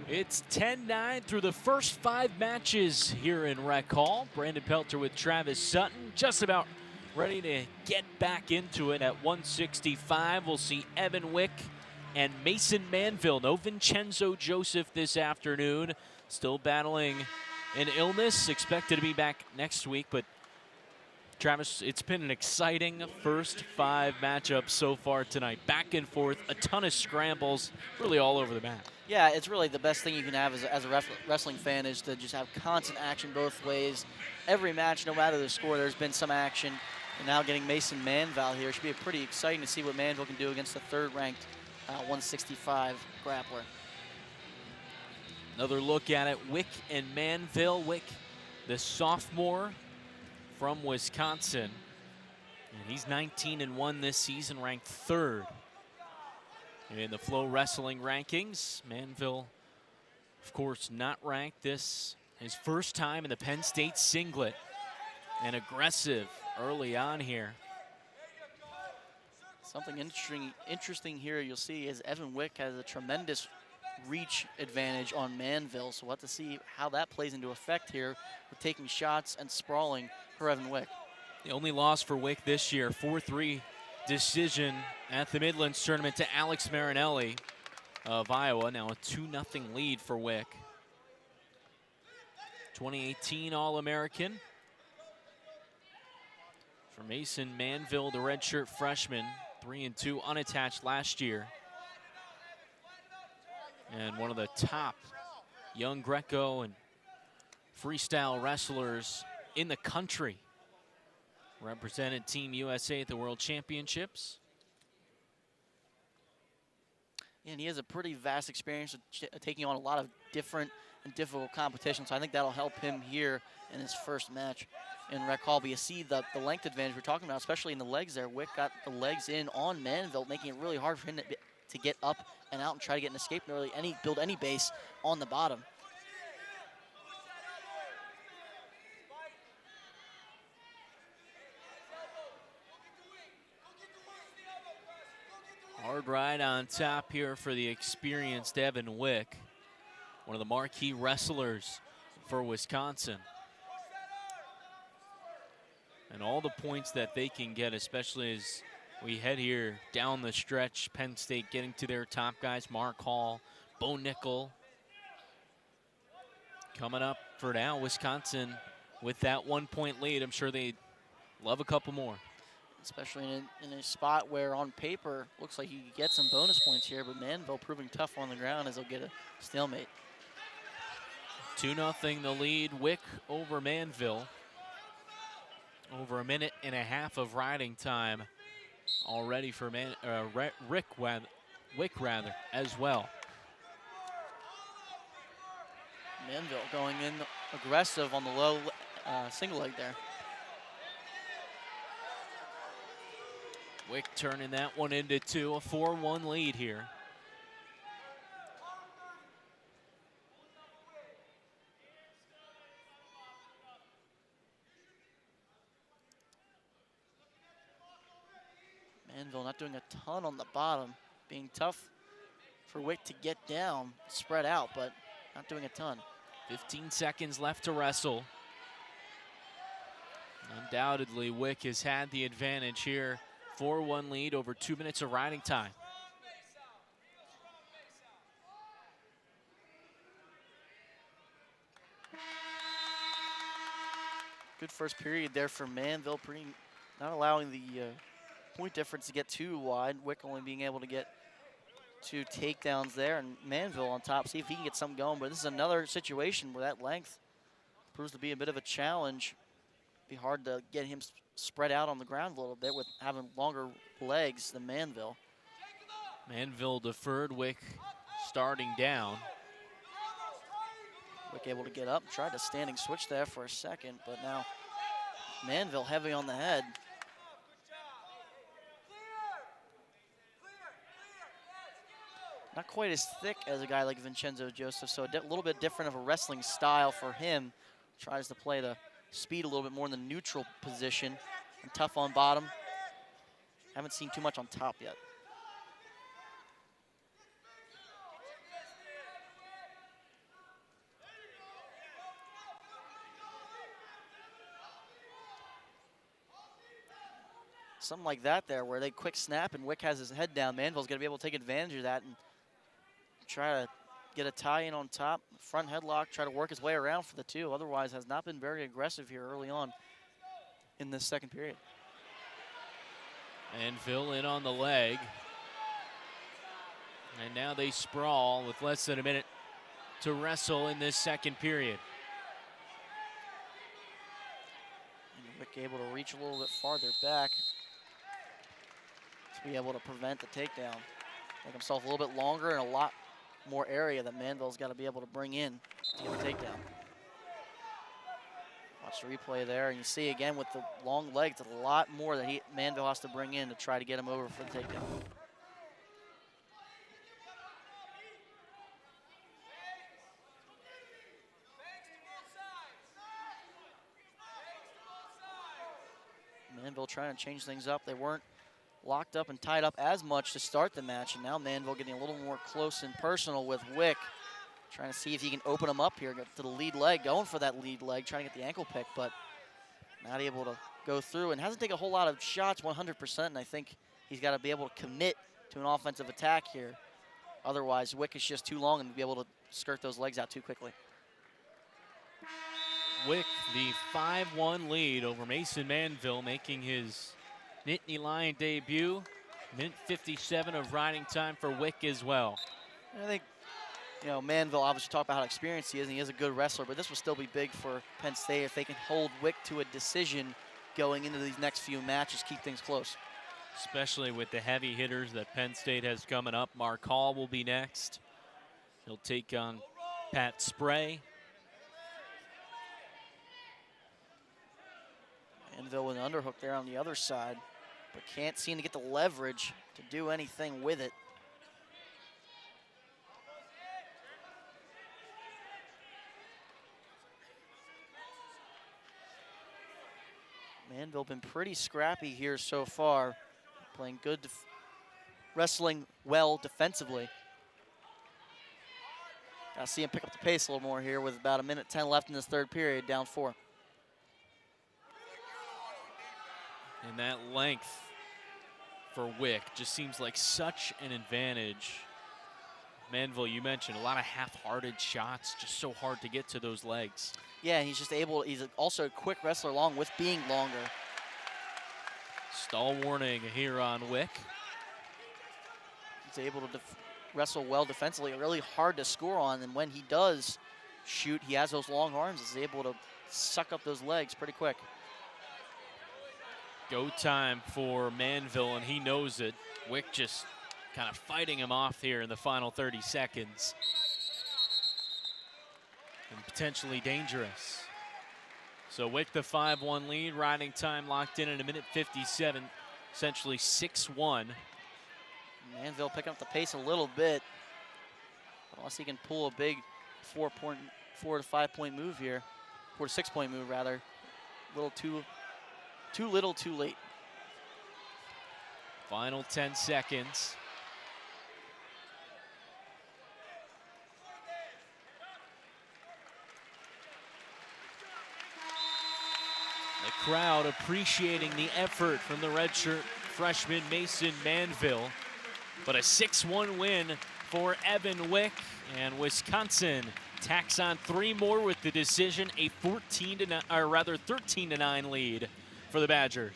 It's 10-9 through the first 5 matches here in Rec Hall. Brandon Pelter with Travis Sutton, just about ready to get back into it at 165. We'll see Evan Wick and Mason Manville. No Vincenzo Joseph this afternoon. Still battling an illness, expected to be back next week. But Travis, it's been an exciting first 5 matchups so far tonight. Back and forth, a ton of scrambles, really all over the map. Yeah, it's really the best thing you can have as a wrestling fan is to just have constant action both ways. Every match, no matter the score, there's been some action. And now getting Mason Manville here should be pretty exciting to see what Manville can do against the third-ranked 165 grappler. Another look at it, Wick and Manville. Wick, the sophomore from Wisconsin. And he's 19-1 this season, ranked 3rd in the Flow Wrestling rankings. Manville, of course, not ranked. This his first time in the Penn State singlet, and aggressive early on here. Something interesting here you'll see is Evan Wick has a tremendous reach advantage on Manville, so we'll have to see how that plays into effect here with taking shots and sprawling for Evan Wick. The only loss for Wick this year, 4-3 decision at the Midlands tournament to Alex Marinelli of Iowa. Now a 2-0 lead for Wick. 2018 All-American. For Mason Manville, the redshirt freshman, 3-2 unattached last year. And one of the top young Greco and freestyle wrestlers in the country. Represented Team USA at the World Championships. And he has a pretty vast experience of taking on a lot of different and difficult competitions, so I think that'll help him here in his first match in Rec Hall. But you see the length advantage we're talking about, especially in the legs there. Wick got the legs in on Manville, making it really hard for him to get up and out and try to get an escape and really build any base on the bottom. Hard ride on top here for the experienced Evan Wick, one of the marquee wrestlers for Wisconsin. And all the points that they can get, especially as we head here down the stretch. Penn State getting to their top guys, Mark Hall, Bo Nickel. Coming up for now, Wisconsin with that 1-point lead. I'm sure they'd love a couple more. Especially in a spot where on paper looks like you could get some bonus points here, but Manville proving tough on the ground as they'll get a stalemate. 2-0 the lead, Wick over Manville. Over a minute and a half of riding time already for Wick as well. Manville going in aggressive on the low single leg there. Wick turning that one into 2, a 4-1 lead here. Manville not doing a ton on the bottom, being tough for Wick to get down, spread out, but not doing a ton. 15 seconds left to wrestle. Undoubtedly, Wick has had the advantage here. 4-1 lead over 2 minutes of riding time. Good first period there for Manville, not allowing the point difference to get too wide. Wick only being able to get 2 takedowns there, and Manville on top, see if he can get something going. But this is another situation where that length proves to be a bit of a challenge. Be hard to get him spread out on the ground a little bit with having longer legs than Manville. Manville deferred, Wick starting down. Wick able to get up, tried a standing switch there for a second, but now Manville heavy on the head. Not quite as thick as a guy like Vincenzo Joseph, so a little bit different of a wrestling style for him. Tries to play the speed a little bit more in the neutral position, and tough on bottom. Haven't seen too much on top yet. something like that there where they quick snap and Wick has his head down. Manville's going to be able to take advantage of that and try to get a tie in on top. Front headlock, try to work his way around for the two. Otherwise, has not been very aggressive here early on in this second period. Manville in on the leg. And now they sprawl with less than a minute to wrestle in this second period. And Wick able to reach a little bit farther back to be able to prevent the takedown. Make himself a little bit longer and a lot more area that Manville's got to be able to bring in to get the takedown. Watch the replay there, and you see again with the long legs, a lot more that Manville has to bring in to try to get him over for the takedown. Manville trying to change things up. They weren't locked up and tied up as much to start the match, and now Manville getting a little more close and personal with Wick, trying to see if he can open him up here, get to the lead leg, going for that lead leg, trying to get the ankle pick, but not able to go through, and hasn't taken a whole lot of shots 100%, and I think he's got to be able to commit to an offensive attack here. Otherwise, Wick is just too long and be able to skirt those legs out too quickly. Wick, the 5-1 lead over Mason Manville, making his Nittany Lion debut. Minute 57 of riding time for Wick as well. I think, you know, Manville obviously talked about how experienced he is, and he is a good wrestler, but this will still be big for Penn State if they can hold Wick to a decision going into these next few matches, keep things close. Especially with the heavy hitters that Penn State has coming up. Mark Hall will be next. He'll take on Pat Spray. Manville with an underhook there on the other side, but can't seem to get the leverage to do anything with it. Manville been pretty scrappy here so far, playing good, wrestling well defensively. Gotta see him pick up the pace a little more here with about 1:10 left in this third period, down 4. And that length for Wick just seems like such an advantage. Manville, you mentioned a lot of half-hearted shots, just so hard to get to those legs. Yeah, he's just able, he's also a quick wrestler along with being longer. Stall warning here on Wick. He's able to wrestle well defensively, really hard to score on, and when he does shoot, he has those long arms, he's able to suck up those legs pretty quick. Go time for Manville, and he knows it. Wick just kind of fighting him off here in the final 30 seconds. And potentially dangerous. So Wick the 5-1 lead, riding time locked in at 1:57, essentially 6-1. Manville picking up the pace a little bit, unless he can pull a big 4 to 5 point move here, 4 to 6 point move rather. A little too little, too late. Final 10 seconds. The crowd appreciating the effort from the redshirt freshman Mason Manville. But a 6-1 win for Evan Wick, and Wisconsin tacks on 3 more with the decision, a 13-9 lead for the Badgers.